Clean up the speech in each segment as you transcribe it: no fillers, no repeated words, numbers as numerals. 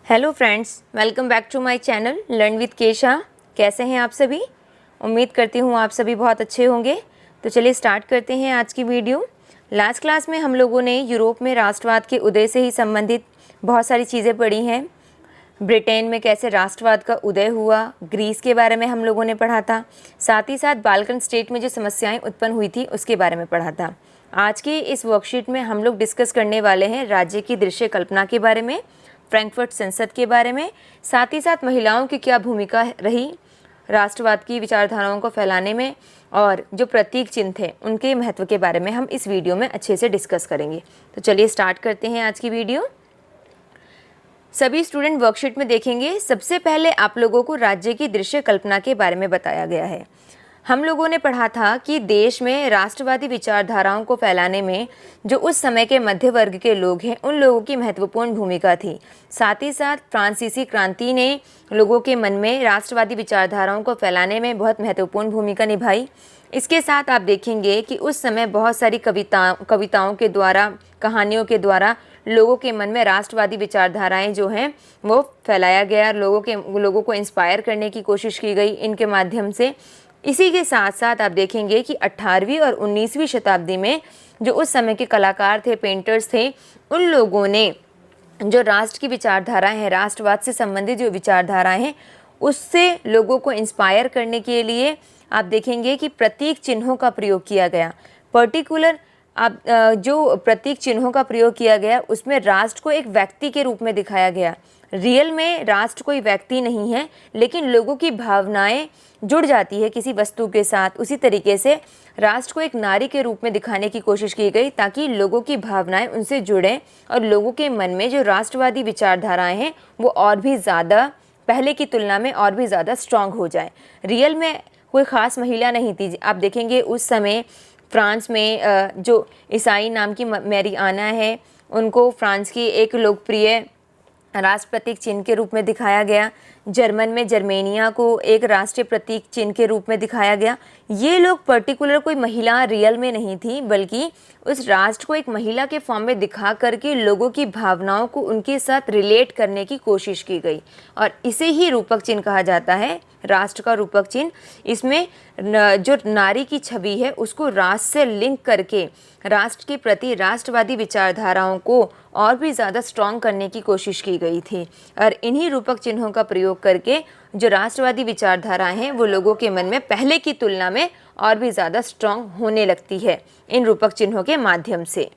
Hello friends, welcome back to my channel learn with Kesha. कैसे हैं आप सभी? उम्मीद करती हूँ आप सभी बहुत अच्छे होंगे। तो चलिए स्टार्ट करते हैं आज की वीडियो। लास्ट क्लास में हम लोगों ने यूरोप में राष्ट्रवाद के उदय से ही संबंधित बहुत सारी चीज़ें पढ़ी हैं। ब्रिटेन में कैसे राष्ट्रवाद का उदय हुआ, ग्रीस के बारे में हम लोगों ने पढ़ा था। साथ ही साथ बाल्कन स्टेट में जो समस्याएँ उत्पन्न हुई थी उसके बारे में पढ़ा था। आज की इस वर्कशीट में हम लोग डिस्कस करने वाले हैं राज्य की दृश्य कल्पना के बारे में, फ्रैंकफर्ट संसद के बारे में, साथ ही साथ महिलाओं की क्या भूमिका रही राष्ट्रवाद की विचारधाराओं को फैलाने में, और जो प्रतीक चिन्ह थे उनके महत्व के बारे में हम इस वीडियो में अच्छे से डिस्कस करेंगे। तो चलिए स्टार्ट करते हैं आज की वीडियो। सभी स्टूडेंट वर्कशीट में देखेंगे, सबसे पहले आप लोगों को राज्य की दृश्य कल्पना के बारे में बताया गया है। हम लोगों ने पढ़ा था कि देश में राष्ट्रवादी विचारधाराओं को फैलाने में जो उस समय के मध्य वर्ग के लोग हैं उन लोगों की महत्वपूर्ण भूमिका थी। साथ ही साथ फ्रांसीसी क्रांति ने लोगों के मन में राष्ट्रवादी विचारधाराओं को फैलाने में बहुत महत्वपूर्ण भूमिका निभाई। इसके साथ आप देखेंगे कि उस समय बहुत सारी कविताओं के द्वारा, कहानियों के द्वारा लोगों के मन में राष्ट्रवादी विचारधाराएं जो हैं वो फैलाया गया, लोगों को इंस्पायर करने की कोशिश की गई इनके माध्यम से। इसी के साथ साथ आप देखेंगे कि 18वीं और 19वीं शताब्दी में जो उस समय के कलाकार थे, पेंटर्स थे, उन लोगों ने जो राष्ट्र की विचारधाराएं हैं, राष्ट्रवाद से संबंधित जो विचारधाराएं हैं, उससे लोगों को इंस्पायर करने के लिए आप देखेंगे कि प्रतीक चिन्हों का प्रयोग किया गया। पर्टिकुलर आप जो प्रतीक चिन्हों का प्रयोग किया गया उसमें राष्ट्र को एक व्यक्ति के रूप में दिखाया गया। रियल में राष्ट्र कोई व्यक्ति नहीं है, लेकिन लोगों की भावनाएं जुड़ जाती है किसी वस्तु के साथ। उसी तरीके से राष्ट्र को एक नारी के रूप में दिखाने की कोशिश की गई ताकि लोगों की भावनाएं उनसे जुड़ें और लोगों के मन में जो राष्ट्रवादी विचारधाराएं हैं वो और भी ज़्यादा, पहले की तुलना में और भी ज़्यादा स्ट्रांग हो जाए। रियल में कोई ख़ास महिला नहीं थी। आप देखेंगे उस समय फ्रांस में जो ईसाई नाम की मैरी आना है, उनको फ्रांस की एक लोकप्रिय राष्ट्र प्रतीक चिन्ह के रूप में दिखाया गया। जर्मन में जर्मेनिया को एक राष्ट्रीय प्रतीक चिन्ह के रूप में दिखाया गया। ये लोग पर्टिकुलर कोई महिला रियल में नहीं थी, बल्कि उस राष्ट्र को एक महिला के फॉर्म में दिखा करके लोगों की भावनाओं को उनके साथ रिलेट करने की कोशिश की गई, और इसे ही रूपक चिन्ह कहा जाता है, राष्ट्र का रूपक चिन्ह। इसमें जो नारी की छवि है उसको राष्ट्र से लिंक करके राष्ट्र के प्रति राष्ट्रवादी विचारधाराओं को और भी ज़्यादा स्ट्रॉन्ग करने की कोशिश की गई थी। और इन्हीं रूपक चिन्हों का प्रयोग करके जो राष्ट्रवादी विचारधाराएं हैं वो लोगों के मन में पहले की तुलना में और भी ज़्यादा स्ट्रॉन्ग होने लगती है इन रूपक चिन्हों के माध्यम से।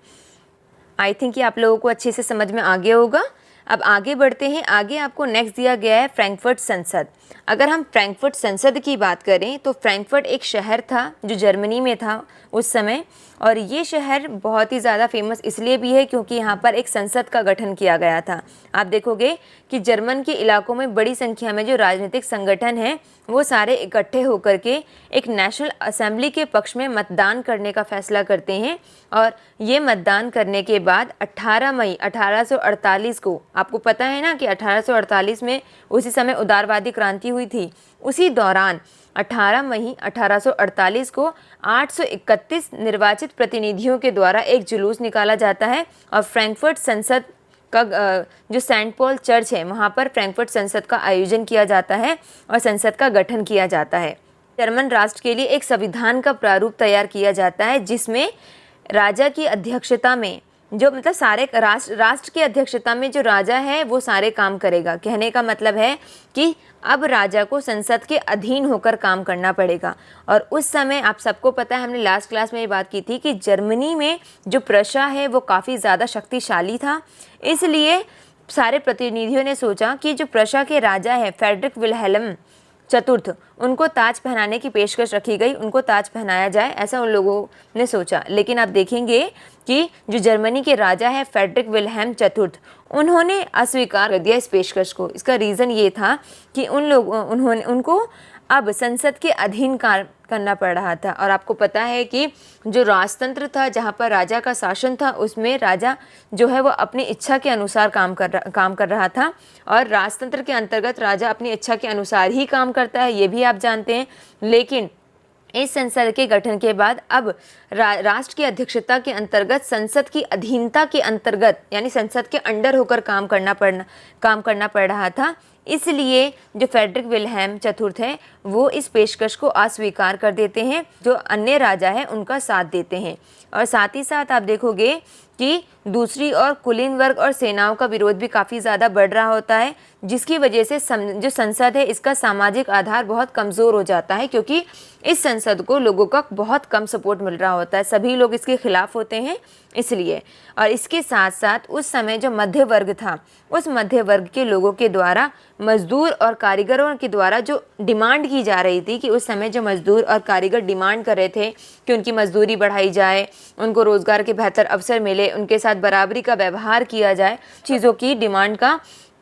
आई थिंक कि आप लोगों को अच्छे से समझ में आ गया होगा। अब आगे बढ़ते हैं। आगे आपको नेक्स्ट दिया गया है फ्रैंकफर्ट संसद। अगर हम फ्रैंकफर्ट संसद की बात करें तो फ्रैंकफर्ट एक शहर था जो जर्मनी में था उस समय, और ये शहर बहुत ही ज़्यादा फेमस इसलिए भी है क्योंकि यहाँ पर एक संसद का गठन किया गया था। आप देखोगे कि जर्मन के इलाकों में बड़ी संख्या में जो राजनीतिक संगठन हैं वो सारे इकट्ठे होकर के एक नेशनल असेंबली के पक्ष में मतदान करने का फैसला करते हैं, और ये मतदान करने के बाद 18 मई 1848 को, आपको पता है ना कि 1848 में उसी समय उदारवादी क्रांति हुई थी, उसी दौरान 18 मई 1848 को 831 निर्वाचित प्रतिनिधियों के द्वारा एक जुलूस निकाला जाता है, और फ्रैंकफर्ट संसद का जो सेंट पॉल चर्च है वहाँ पर फ्रैंकफर्ट संसद का आयोजन किया जाता है और संसद का गठन किया जाता है। जर्मन राष्ट्र के लिए एक संविधान का प्रारूप तैयार किया जाता है जिसमें राजा की अध्यक्षता में, जो मतलब सारे राष्ट्र की अध्यक्षता में जो राजा है वो सारे काम करेगा। कहने का मतलब है कि अब राजा को संसद के अधीन होकर काम करना पड़ेगा। और उस समय आप सबको पता है, हमने लास्ट क्लास में ये बात की थी कि जर्मनी में जो प्रशा है वो काफ़ी ज़्यादा शक्तिशाली था। इसलिए सारे प्रतिनिधियों ने सोचा कि जो प्रशा के राजा है फ्रेडरिक विल्हेल्म चतुर्थ, उनको ताज पहनाने की पेशकश रखी गई, उनको ताज पहनाया जाए, ऐसा उन लोगों ने सोचा। लेकिन आप देखेंगे कि जो जर्मनी के राजा है फ्रेडरिक विल्हेल्म चतुर्थ, उन्होंने अस्वीकार कर दिया इस पेशकश को। इसका रीज़न ये था कि उनको अब संसद के अधीन कार्य करना पड़ रहा था। और आपको पता है कि जो राजतंत्र था, जहाँ पर राजा का शासन था, उसमें राजा जो है वो अपनी इच्छा के अनुसार काम कर रहा था, और राजतंत्र के अंतर्गत राजा अपनी इच्छा के अनुसार ही काम करता है, ये भी आप जानते हैं। लेकिन इस संसद के गठन के बाद अब राष्ट्र की अध्यक्षता के अंतर्गत संसद की अधीनता के अंतर्गत यानी संसद के अंडर होकर काम करना पड़ रहा था। इसलिए जो फ्रेडरिक विल्हेम चतुर्थ है वो इस पेशकश को अस्वीकार कर देते हैं, जो अन्य राजा है उनका साथ देते हैं। और साथ ही साथ आप देखोगे कि दूसरी ओर कुलीन वर्ग और सेनाओं का विरोध भी काफ़ी ज़्यादा बढ़ रहा होता है, जिसकी वजह से जो संसद है इसका सामाजिक आधार बहुत कमज़ोर हो जाता है, क्योंकि इस संसद को लोगों का बहुत कम सपोर्ट मिल रहा होता है, सभी लोग इसके खिलाफ होते हैं इसलिए। और इसके साथ साथ उस समय जो मध्य वर्ग था, उस मध्य वर्ग के लोगों के द्वारा मजदूर और कारीगरों के द्वारा जो डिमांड की जा रही थी कि उस समय जो मजदूर और कारीगर डिमांड कर रहे थे कि उनकी मजदूरी बढ़ाई जाए, उनको रोज़गार के बेहतर अवसर मिले, उनके साथ बराबरी का व्यवहार किया जाए, चीज़ों की डिमांड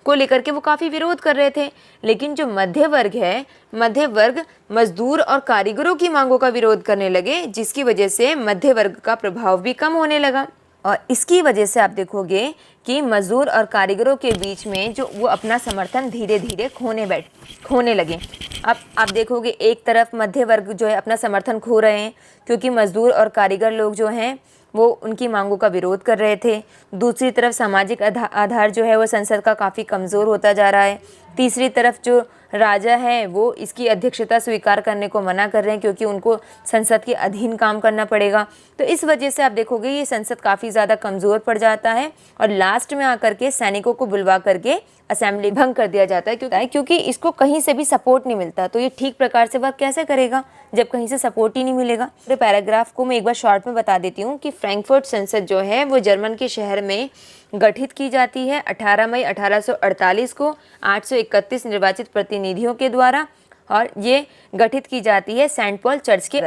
को लेकर के वो काफ़ी विरोध कर रहे थे। लेकिन जो मध्य वर्ग है, मध्य वर्ग मजदूर और कारीगरों की मांगों का विरोध करने लगे, जिसकी वजह से मध्य वर्ग का प्रभाव भी कम होने लगा। और इसकी वजह से आप देखोगे कि मजदूर और कारीगरों के बीच में जो वो अपना समर्थन धीरे धीरे खोने लगे। अब आप देखोगे एक तरफ मध्य वर्ग जो है अपना समर्थन खो रहे हैं, क्योंकि मजदूर और कारीगर लोग जो हैं वो उनकी मांगों का विरोध कर रहे थे। दूसरी तरफ सामाजिक आधार जो है वो संसद का काफ़ी कमज़ोर होता जा रहा है। तीसरी तरफ जो राजा है वो इसकी अध्यक्षता स्वीकार करने को मना कर रहे हैं, क्योंकि उनको संसद के अधीन काम करना पड़ेगा। तो इस वजह से आप देखोगे ये संसद काफ़ी ज़्यादा कमज़ोर पड़ जाता है और लास्ट में आकर के सैनिकों को बुलवा करके असेंबली भंग कर दिया जाता है, क्योंकि इसको कहीं से भी सपोर्ट नहीं मिलता। तो ये ठीक प्रकार से वर्क कैसे करेगा जब कहीं से सपोर्ट ही नहीं मिलेगा। तो पैराग्राफ को मैं एक बार शॉर्ट में बता देती हूँ कि फ्रैंकफर्ट संसद जो है वो जर्मन के शहर में गठित की जाती है 18 मई 1848 को 831 निर्वाचित प्रतिनिधियों के द्वारा, और ये गठित की जाती है सेंट पॉल चर्च के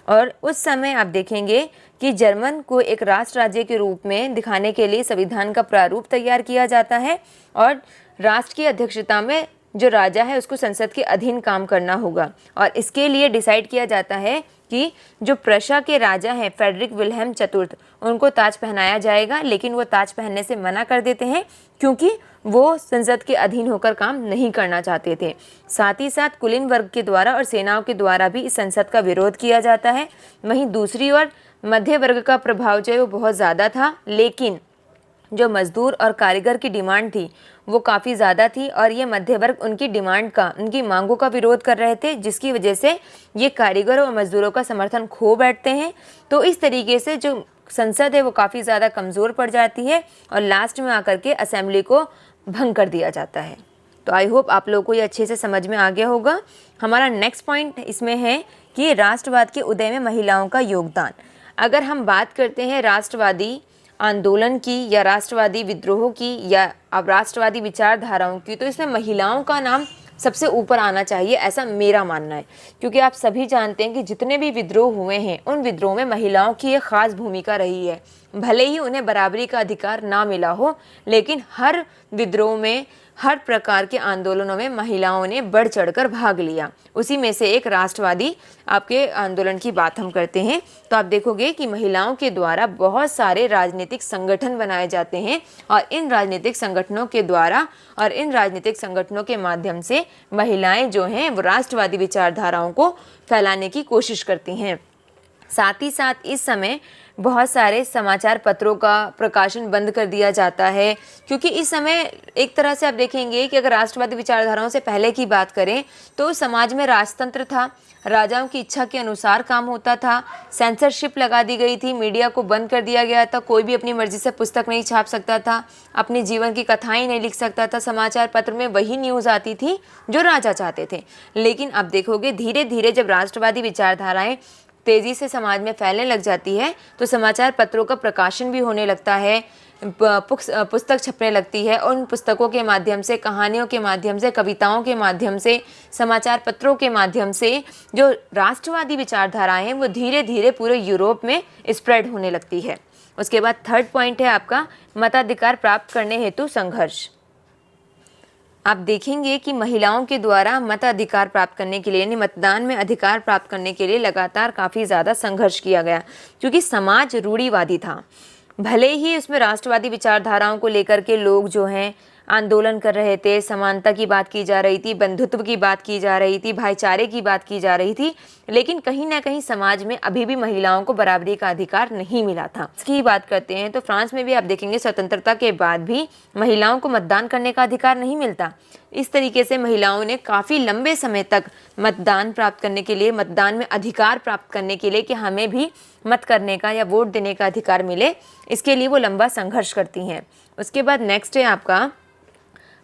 और उस समय आप देखेंगे कि जर्मन को एक राष्ट्र राज्य के रूप में दिखाने के लिए संविधान का प्रारूप तैयार किया जाता है और राष्ट्र की अध्यक्षता में जो राजा है उसको संसद के अधीन काम करना होगा। और इसके लिए डिसाइड किया जाता है कि जो प्रशा के राजा हैं फ्रेडरिक विल्हेम चतुर्थ, उनको ताज पहनाया जाएगा, लेकिन वो ताज पहनने से मना कर देते हैं क्योंकि वो संसद के अधीन होकर काम नहीं करना चाहते थे। साथ ही साथ कुलीन वर्ग के द्वारा और सेनाओं के द्वारा भी इस संसद का विरोध किया जाता है। वहीं दूसरी ओर मध्य वर्ग का प्रभाव जो है वो बहुत ज़्यादा था, लेकिन जो मजदूर और कारीगर की डिमांड थी वो काफ़ी ज़्यादा थी और ये मध्य वर्ग उनकी मांगों का विरोध कर रहे थे, जिसकी वजह से ये कारीगरों और मजदूरों का समर्थन खो बैठते हैं। तो इस तरीके से जो संसद है वो काफ़ी ज़्यादा कमज़ोर पड़ जाती है और लास्ट में आकर के असेंबली को भंग कर दिया जाता है। तो आई होप आप लोगों को ये अच्छे से समझ में आ गया होगा। हमारा नेक्स्ट पॉइंट इसमें है कि राष्ट्रवाद के उदय में महिलाओं का योगदान। अगर हम बात करते हैं राष्ट्रवादी आंदोलन की या राष्ट्रवादी विद्रोह की या अब राष्ट्रवादी विचारधाराओं की, तो इसमें महिलाओं का नाम सबसे ऊपर आना चाहिए, ऐसा मेरा मानना है। क्योंकि आप सभी जानते हैं कि जितने भी विद्रोह हुए हैं उन विद्रोह में महिलाओं की एक ख़ास भूमिका रही है। भले ही उन्हें बराबरी का अधिकार ना मिला हो, लेकिन हर विद्रोह में, हर प्रकार के आंदोलनों में महिलाओं ने बढ़ चढ़कर भाग लिया। उसी में से एक राष्ट्रवादी आपके आंदोलन की बात हम करते हैं, तो आप देखोगे कि महिलाओं के द्वारा बहुत सारे राजनीतिक संगठन बनाए जाते हैं और इन राजनीतिक संगठनों के द्वारा और इन राजनीतिक संगठनों के माध्यम से महिलाएं जो हैं वो राष्ट्रवादी विचारधाराओं को फैलाने की कोशिश करती हैं। साथ ही साथ इस समय बहुत सारे समाचार पत्रों का प्रकाशन बंद कर दिया जाता है, क्योंकि इस समय एक तरह से आप देखेंगे कि अगर राष्ट्रवादी विचारधाराओं से पहले की बात करें तो समाज में राजतंत्र था, राजाओं की इच्छा के अनुसार काम होता था, सेंसरशिप लगा दी गई थी, मीडिया को बंद कर दिया गया था, कोई भी अपनी मर्जी से पुस्तक नहीं छाप सकता था, अपने जीवन की कथाएं नहीं लिख सकता था, समाचार पत्र में वही न्यूज़ आती थी जो राजा चाहते थे। लेकिन अब देखोगे धीरे धीरे जब राष्ट्रवादी विचारधाराएं तेज़ी से समाज में फैलने लग जाती है तो समाचार पत्रों का प्रकाशन भी होने लगता है, पुस्तक छपने लगती है और उन पुस्तकों के माध्यम से, कहानियों के माध्यम से, कविताओं के माध्यम से, समाचार पत्रों के माध्यम से जो राष्ट्रवादी विचारधाराएं हैं वो धीरे धीरे पूरे यूरोप में स्प्रेड होने लगती है। उसके बाद थर्ड पॉइंट है आपका मताधिकार प्राप्त करने हेतु संघर्ष। आप देखेंगे कि महिलाओं के द्वारा मताधिकार प्राप्त करने के लिए यानी मतदान में अधिकार प्राप्त करने के लिए लगातार काफ़ी ज़्यादा संघर्ष किया गया, क्योंकि समाज रूढ़िवादी था। भले ही उसमें राष्ट्रवादी विचारधाराओं को लेकर के लोग जो हैं आंदोलन कर रहे थे, समानता की बात की जा रही थी, बंधुत्व की बात की जा रही थी, भाईचारे की बात की जा रही थी, लेकिन कहीं ना कहीं समाज में अभी भी महिलाओं को बराबरी का अधिकार नहीं मिला था। इसकी बात करते हैं तो फ्रांस में भी आप देखेंगे स्वतंत्रता के बाद भी महिलाओं को मतदान करने का अधिकार नहीं मिलता। इस तरीके से महिलाओं ने काफ़ी लंबे समय तक मतदान प्राप्त करने के लिए, मतदान में अधिकार प्राप्त करने के लिए कि हमें भी मत करने का या वोट देने का अधिकार मिले, इसके लिए वो लंबा संघर्ष करती हैं। उसके बाद नेक्स्ट है आपका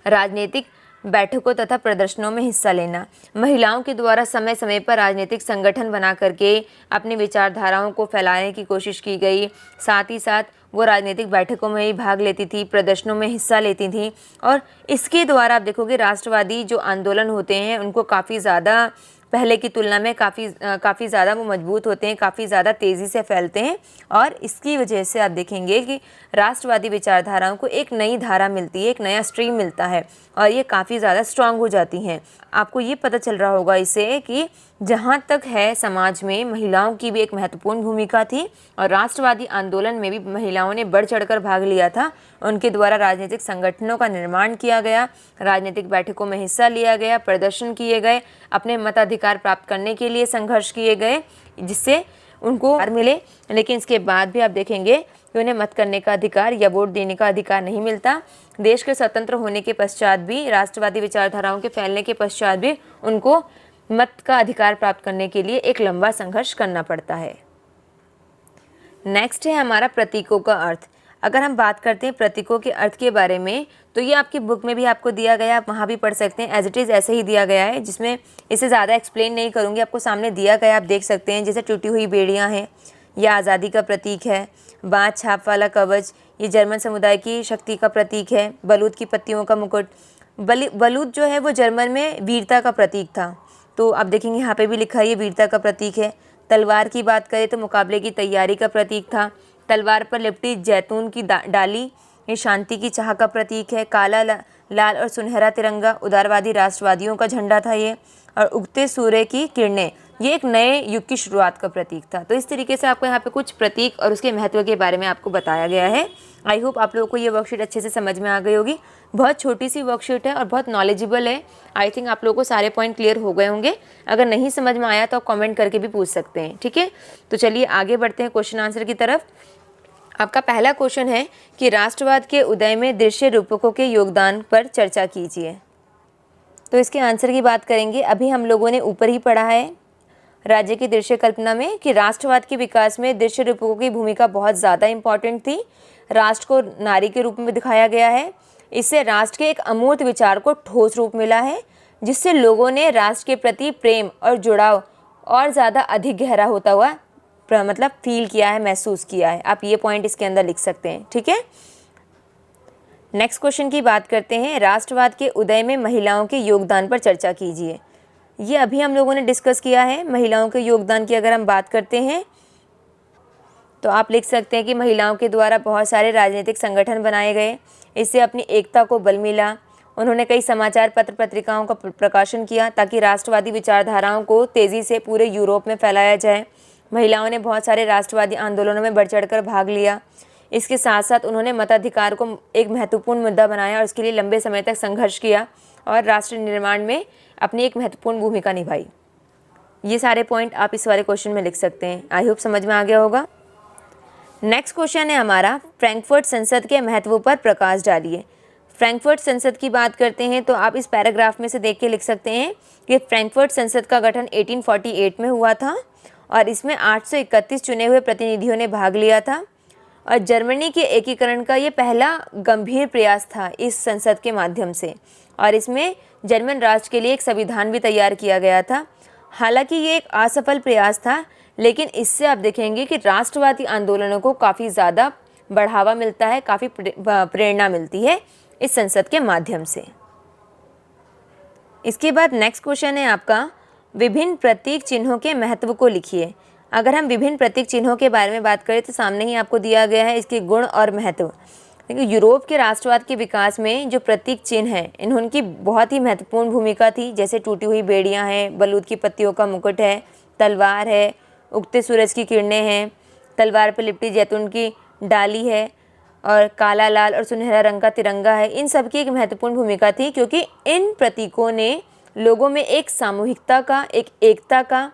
राजनीतिक बैठकों तथा प्रदर्शनों में हिस्सा लेना। महिलाओं के द्वारा समय समय पर राजनीतिक संगठन बना करके अपनी विचारधाराओं को फैलाने की कोशिश की गई। साथ ही साथ वो राजनीतिक बैठकों में ही भाग लेती थी, प्रदर्शनों में हिस्सा लेती थी, और इसके द्वारा आप देखोगे राष्ट्रवादी जो आंदोलन होते हैं उनको काफ़ी ज़्यादा पहले की तुलना में काफ़ी ज़्यादा वो मजबूत होते हैं, काफ़ी ज़्यादा तेज़ी से फैलते हैं, और इसकी वजह से आप देखेंगे कि राष्ट्रवादी विचारधाराओं को एक नई धारा मिलती है, एक नया स्ट्रीम मिलता है, और ये काफ़ी ज़्यादा स्ट्रांग हो जाती हैं। आपको ये पता चल रहा होगा इससे कि जहाँ तक है समाज में महिलाओं की भी एक महत्वपूर्ण भूमिका थी, और राष्ट्रवादी आंदोलन में भी महिलाओं ने बढ़ चढ़कर भाग लिया था। उनके द्वारा राजनीतिक संगठनों का निर्माण किया गया, राजनीतिक बैठकों में हिस्सा लिया गया, प्रदर्शन किए गए, अपने मताधिकार प्राप्त करने के लिए संघर्ष किए गए, जिससे उनको मिले। लेकिन इसके बाद भी आप देखेंगे कि उन्हें मत करने का अधिकार या वोट देने का अधिकार नहीं मिलता। देश के स्वतंत्र होने के पश्चात भी, राष्ट्रवादी विचारधाराओं के फैलने के पश्चात भी उनको मत का अधिकार प्राप्त करने के लिए एक लंबा संघर्ष करना पड़ता है। नेक्स्ट है हमारा प्रतीकों का अर्थ। अगर हम बात करते हैं प्रतीकों के अर्थ के बारे में, तो ये आपकी बुक में भी आपको दिया गया, आप वहाँ भी पढ़ सकते हैं। एज इट इज़ ऐसे ही दिया गया है, जिसमें इसे ज़्यादा एक्सप्लेन नहीं करूँगी, आपको सामने दिया गया, आप देख सकते हैं। जैसे टूटी हुई बेड़ियाँ हैं, यह आज़ादी का प्रतीक है। बाँझ छाप वाला कवच, ये जर्मन समुदाय की शक्ति का प्रतीक है। बलूत की पत्तियों का मुकुट, बलूत जो है वो जर्मन में वीरता का प्रतीक था, तो आप देखेंगे यहाँ पे भी लिखा है ये वीरता का प्रतीक है। तलवार की बात करें तो मुकाबले की तैयारी का प्रतीक था। तलवार पर लिपटी जैतून की डाली, ये शांति की चाह का प्रतीक है। काला लाल और सुनहरा तिरंगा उदारवादी राष्ट्रवादियों का झंडा था ये। और उगते सूर्य की किरणें, ये एक नए युग की शुरुआत का प्रतीक था। तो इस तरीके से आपको यहाँ पे कुछ प्रतीक और उसके महत्व के बारे में आपको बताया गया है। आई होप आप लोगों को ये वर्कशीट अच्छे से समझ में आ गई होगी। बहुत छोटी सी वर्कशीट है और बहुत नॉलेजेबल है। आई थिंक आप लोगों को सारे पॉइंट क्लियर हो गए होंगे। अगर नहीं समझ में आया तो आप कमेंट करके भी पूछ सकते हैं, ठीक है। तो चलिए आगे बढ़ते हैं क्वेश्चन आंसर की तरफ। आपका पहला क्वेश्चन है कि राष्ट्रवाद के उदय में दृश्य रूपकों के योगदान पर चर्चा कीजिए। तो इसके आंसर की बात करेंगे। अभी हम लोगों ने ऊपर ही पढ़ा है राज्य की दृश्य कल्पना में कि राष्ट्रवाद के विकास में दृश्य रूपकों की भूमिका बहुत ज़्यादा इम्पॉर्टेंट थी। राष्ट्र को नारी के रूप में दिखाया गया है। इससे राष्ट्र के एक अमूर्त विचार को ठोस रूप मिला है, जिससे लोगों ने राष्ट्र के प्रति प्रेम और जुड़ाव और ज़्यादा अधिक गहरा होता हुआ मतलब फील किया है, महसूस किया है। आप ये पॉइंट इसके अंदर लिख सकते हैं, ठीक है। नेक्स्ट क्वेश्चन की बात करते हैं। राष्ट्रवाद के उदय में महिलाओं के योगदान पर चर्चा कीजिए। ये अभी हम लोगों ने डिस्कस किया है। महिलाओं के योगदान की अगर हम बात करते हैं तो आप लिख सकते हैं कि महिलाओं के द्वारा बहुत सारे राजनीतिक संगठन बनाए गए, इससे अपनी एकता को बल मिला। उन्होंने कई समाचार पत्र पत्रिकाओं का प्रकाशन किया ताकि राष्ट्रवादी विचारधाराओं को तेज़ी से पूरे यूरोप में फैलाया जाए। महिलाओं ने बहुत सारे राष्ट्रवादी आंदोलनों में बढ़ चढ़कर भाग लिया। इसके साथ साथ उन्होंने मताधिकार को एक महत्वपूर्ण मुद्दा बनाया और इसके लिए लंबे समय तक संघर्ष किया और राष्ट्र निर्माण में अपनी एक महत्वपूर्ण भूमिका निभाई। ये सारे पॉइंट आप इस वाले क्वेश्चन में लिख सकते हैं। आई होप समझ में आ गया होगा। नेक्स्ट क्वेश्चन है हमारा, फ्रैंकफर्ट संसद के महत्व पर प्रकाश डालिए। फ्रैंकफर्ट संसद की बात करते हैं तो आप इस पैराग्राफ में से देख के लिख सकते हैं कि फ्रैंकफर्ट संसद का गठन 1848 में हुआ था और इसमें 831 चुने हुए प्रतिनिधियों ने भाग लिया था और जर्मनी के एकीकरण का ये पहला गंभीर प्रयास था इस संसद के माध्यम से, और इसमें जर्मन राष्ट्र के लिए एक संविधान भी तैयार किया गया था। हालांकि ये एक असफल प्रयास था, लेकिन इससे आप देखेंगे कि राष्ट्रवादी आंदोलनों को काफ़ी ज़्यादा बढ़ावा मिलता है, काफ़ी प्रेरणा मिलती है इस संसद के माध्यम से। इसके बाद नेक्स्ट क्वेश्चन है आपका, विभिन्न प्रतीक चिन्हों के महत्व को लिखिए। अगर हम विभिन्न प्रतीक चिन्हों के बारे में बात करें तो सामने ही आपको दिया गया है इसके गुण और महत्व। देखिए, यूरोप के राष्ट्रवाद के विकास में जो प्रतीक चिन्ह हैं इनकी बहुत ही महत्वपूर्ण भूमिका थी। जैसे टूटी हुई बेड़ियाँ हैं, बलूत की पत्तियों का मुकुट है, तलवार है, उगते सूरज की किरणें हैं, तलवार पर लिपटी जैतून की डाली है, और काला, लाल और सुनहरा रंग का तिरंगा है, इन सब की एक महत्वपूर्ण भूमिका थी, क्योंकि इन प्रतीकों ने लोगों में एक सामूहिकता का, एक एकता का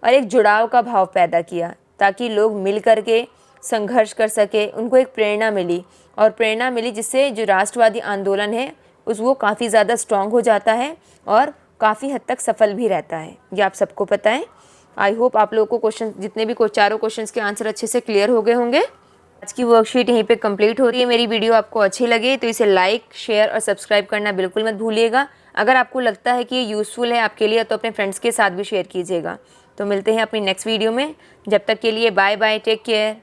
और एक जुड़ाव का भाव पैदा किया, ताकि लोग मिल कर के संघर्ष कर सके। उनको एक प्रेरणा मिली जिससे जो राष्ट्रवादी आंदोलन है वो काफ़ी ज़्यादा स्ट्रॉन्ग हो जाता है और काफ़ी हद तक सफल भी रहता है। ये आप सबको पता है। आई होप आप लोगों को क्वेश्चन, जितने भी चारों क्वेश्चंस के आंसर अच्छे से क्लियर हो गए होंगे। आज की वर्कशीट यहीं पे कंप्लीट हो रही है। मेरी वीडियो आपको अच्छी लगे तो इसे लाइक, शेयर और सब्सक्राइब करना बिल्कुल मत भूलिएगा। अगर आपको लगता है कि ये यूज़फुल है आपके लिए तो अपने फ्रेंड्स के साथ भी शेयर कीजिएगा। तो मिलते हैं अपनी नेक्स्ट वीडियो में। जब तक के लिए बाय बाय, टेक केयर।